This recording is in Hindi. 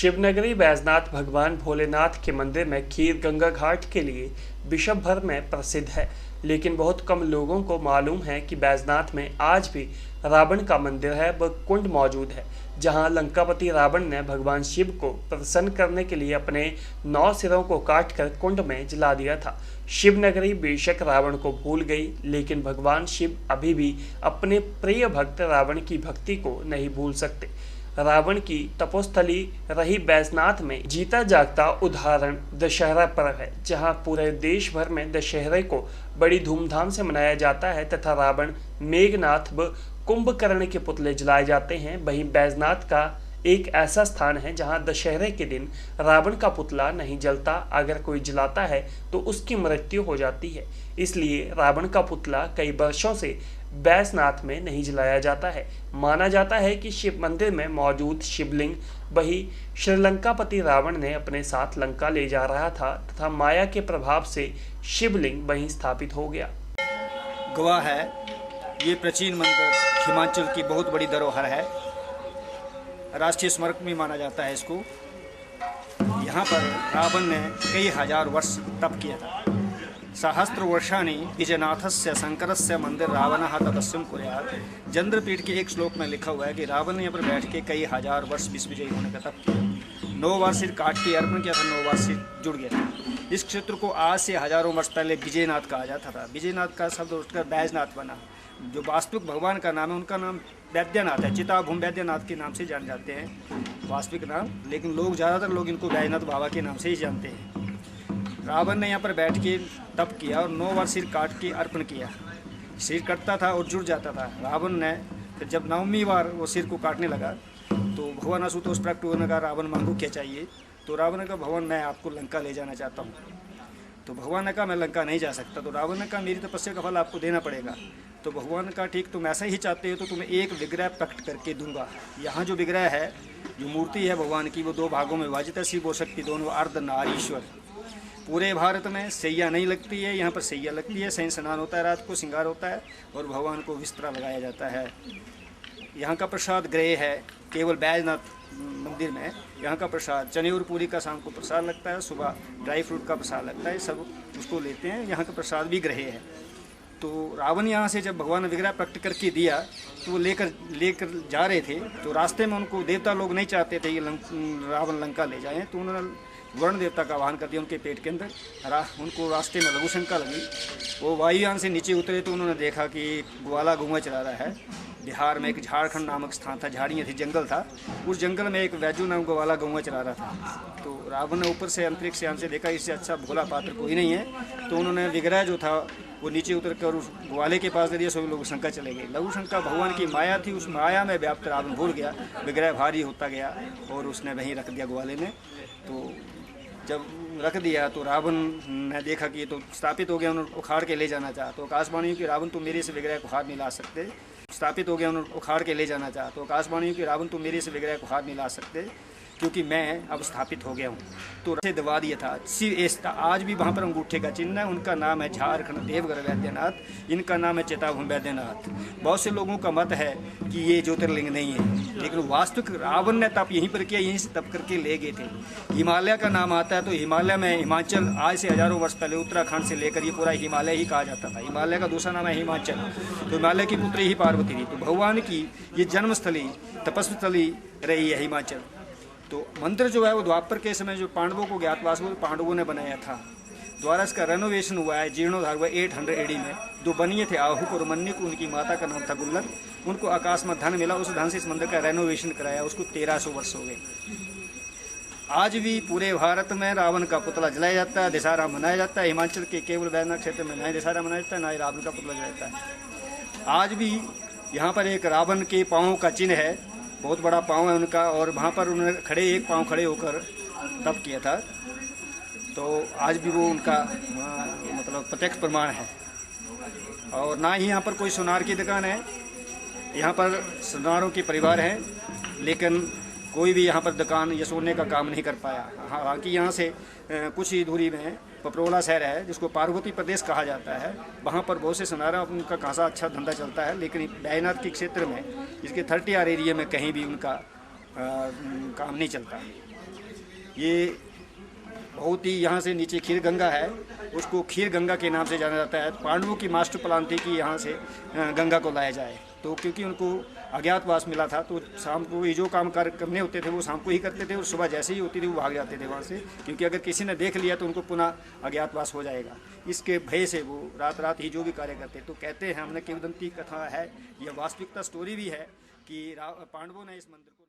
शिवनगरी बैजनाथ भगवान भोलेनाथ के मंदिर में खीर गंगा घाट के लिए विश्व भर में प्रसिद्ध है, लेकिन बहुत कम लोगों को मालूम है कि बैजनाथ में आज भी रावण का मंदिर है व कुंड मौजूद है, जहां लंकापति रावण ने भगवान शिव को प्रसन्न करने के लिए अपने 9 सिरों को काटकर कुंड में जला दिया था। शिवनगरी बेशक रावण को भूल गई, लेकिन भगवान शिव अभी भी अपने प्रिय भक्त रावण की भक्ति को नहीं भूल सकते। रावण की तपोस्थली रही बैजनाथ में जीता जागता उदाहरण दशहरा पर्व है, जहां पूरे देश भर में दशहरे को बड़ी धूमधाम से मनाया जाता है तथा रावण, मेघनाथ व कुंभकर्ण के पुतले जलाए जाते हैं। वहीं बैजनाथ का एक ऐसा स्थान है जहां दशहरे के दिन रावण का पुतला नहीं जलता, अगर कोई जलाता है तो उसकी मृत्यु हो जाती है। इसलिए रावण का पुतला कई वर्षों से बैजनाथ में नहीं जलाया जाता है। माना जाता है कि शिव मंदिर में मौजूद शिवलिंग वही श्रीलंकापति रावण ने अपने साथ लंका ले जा रहा था तथा माया के प्रभाव से शिवलिंग वहीं स्थापित हो गया। गवाह है ये प्राचीन मंदिर हिमाचल की बहुत बड़ी धरोहर है, राष्ट्रीय स्मारक भी माना जाता है इसको। यहाँ पर रावण ने कई हजार वर्ष तप किया था। सहस्त्र वर्षाणि विजयनाथस्य शंकरस्य मंदिर रावणः तपस्यं कुर्यात्। चंद्रपीठ के एक श्लोक में लिखा हुआ है कि रावण ने यहाँ पर बैठ के कई हजार वर्ष विश्व विजयी होने का तप किया। 9 बार सिर काट के अर्पण किया था, 9 बार सिर जुड़ गया था। इस क्षेत्र को आज से हजारों वर्ष पहले विजयनाथ कहा जाता था। विजयनाथ का शब्द उठकर बैजनाथ बना। जो वास्तविक भगवान का नाम है उनका नाम वैद्यनाथ है। चिताभूम वैद्यनाथ के नाम से जान जाते हैं वास्तविक नाम, लेकिन लोग ज़्यादातर लोग इनको बैजनाथ बाबा के नाम से ही जानते हैं। रावण ने यहाँ पर बैठ के तप किया और 9 बार सिर काट के अर्पण किया। सिर कटता था और जुड़ जाता था। रावण ने फिर जब 9वीं बार वो सिर को काटने लगा तो भगवान आशुतोष प्रकट होने का, रावण मांगो क्या चाहिए? तो रावण ने कहा भगवान मैं आपको लंका ले जाना चाहता हूँ। तो भगवान ने कहा मैं लंका नहीं जा सकता। तो रावण ने कहा मेरी तपस्या का फल आपको देना पड़ेगा। तो भगवान ने कहा ठीक, तुम ऐसा ही चाहते हो तो तुम्हें एक विग्रह प्रकट करके दूंगा। यहाँ जो विग्रह है, जो मूर्ति है भगवान की, वो 2 भागों में विभाजित है। शिव और शक्ति दोनों, अर्ध नारीश्वर। पूरे भारत में सैया नहीं लगती है, यहाँ पर सैया लगती है। सैन स्नान होता है, रात को श्रृंगार होता है और भगवान को बिस्तरा लगाया जाता है। यहाँ का प्रसाद ग्रह है केवल बैजनाथ मंदिर में। यहाँ का प्रसाद चने और पूरी का शाम को प्रसाद लगता है, सुबह ड्राई फ्रूट का प्रसाद लगता है, सब उसको लेते हैं। यहाँ का प्रसाद भी ग्रह है। तो रावण यहाँ से जब भगवान ने विग्रह प्रकट करके दिया तो वो लेकर जा रहे थे, तो रास्ते में उनको देवता लोग नहीं चाहते थे कि रावण लंका ले जाएं, तो उन्होंने वरुण देवता का आह्वान कर दिया उनके पेट के अंदर। उनको रास्ते में लघु शंका लगी। वो वायुयान से नीचे उतरे तो उन्होंने देखा कि ग्वाला गौवा चला रहा है। बिहार में एक झारखंड नामक स्थान था, झाड़ियाँ थी, जंगल था। उस जंगल में एक वैजू नाम ग्वाला गौवा चला रहा था। तो रावण ने ऊपर से अंतरिक्ष यान से देखा इससे अच्छा भोला पात्र कोई नहीं है, तो उन्होंने विग्रह जो था वो नीचे उतर कर उस ग्वाले के पास दे दिया। सभी लोग शंका चले गए। लघु शंका भगवान की माया थी, उस माया में व्याप्त रावण भूल गया। विग्रह भारी होता गया और उसने वहीं रख दिया ग्वाले में। तो जब रख दिया तो रावण ने देखा कि ये तो स्थापित हो गया, उन्होंने उखाड़ के ले जाना चाहा। तो आकाशवाणी कि रावण तुम मेरे से विग्रह को हाथ नहीं ला सकते। स्थापित हो गया, उन्होंने उखाड़ के ले जाना चाहा। तो आकाशवाणी कि रावण तुम मेरे से विग्रह को हाथ नहीं ला सकते, क्योंकि मैं अब स्थापित हो गया हूँ। तो से दबा दिया था। शिव एस्ता आज भी वहाँ पर अंगूठे का चिन्ह है। उनका नाम है झारखंड देवगढ़ वैद्यनाथ, इनका नाम है चिताभूम वैद्यनाथ। बहुत से लोगों का मत है कि ये ज्योतिर्लिंग नहीं है, लेकिन वास्तविक रावण ने तप यहीं पर किया, यहीं से तप करके ले गए थे। हिमालय का नाम आता है तो हिमालय में हिमाचल आज से हजारों वर्ष पहले उत्तराखंड से लेकर ये पूरा हिमालय ही कहा जाता था। हिमालय का दूसरा नाम है हिमाचल। तो हिमालय की पुत्री ही पार्वती थी। तो भगवान की ये जन्मस्थली, तपस्स्थली रही है हिमाचल। तो मंदिर जो है वो द्वापर के समय जो पांडवों को ज्ञातवास हुआ, पांडवों ने बनाया था। द्वारा इसका रेनोवेशन हुआ है, जीर्णोद्धार हुआ 800 AD में। 2 बनिए थे, आहुक और मन्य को, उनकी माता का नाम था गुल्लक। उनको आकाश में धन मिला, उस धन से इस मंदिर का रेनोवेशन कराया। उसको 1300 वर्ष हो गए। आज भी पूरे भारत में रावण का पुतला जलाया जाता है, दशहरा मनाया जाता है। हिमाचल के केवल बैजनाथ क्षेत्र में ना दशहरा मनाया जाता है, ना ही रावण का पुतला जलाया जाता है। आज भी यहाँ पर एक रावण के पाँव का चिन्ह है, बहुत बड़ा पाँव है उनका, और वहाँ पर उन्होंने एक पाँव खड़े होकर तप किया था। तो आज भी वो उनका मतलब प्रत्यक्ष प्रमाण है। और ना ही यहाँ पर कोई सोनार की दुकान है। यहाँ पर सोनारों के परिवार हैं, लेकिन कोई भी यहाँ पर दुकान या सोने का काम नहीं कर पाया। हालांकि यहाँ से कुछ ही दूरी में पपरोला शहर है, जिसको पार्वती प्रदेश कहा जाता है। वहाँ पर बहुत से सोनारा, उनका खासा अच्छा धंधा चलता है। लेकिन बैजनाथ के क्षेत्र में, इसके 30R एरिया में कहीं भी उनका काम नहीं चलता। ये बहुत ही यहाँ से नीचे खीर गंगा है, उसको खीर गंगा के नाम से जाना जाता है। पांडवों की मास्टर प्लान थी कि यहाँ से गंगा को लाया जाए, तो क्योंकि उनको अज्ञातवास मिला था तो शाम को ये जो काम कार्य करने होते थे वो शाम को ही करते थे और सुबह जैसे ही होती थी वो भाग जाते थे वहाँ से, क्योंकि अगर किसी ने देख लिया तो उनको पुनः अज्ञातवास हो जाएगा। इसके भय से वो रात रात ही जो भी कार्य करते। तो कहते हैं, हमने किंवदंती कथा है, यह वास्तविकता स्टोरी भी है कि पांडवों ने इस मंदिर को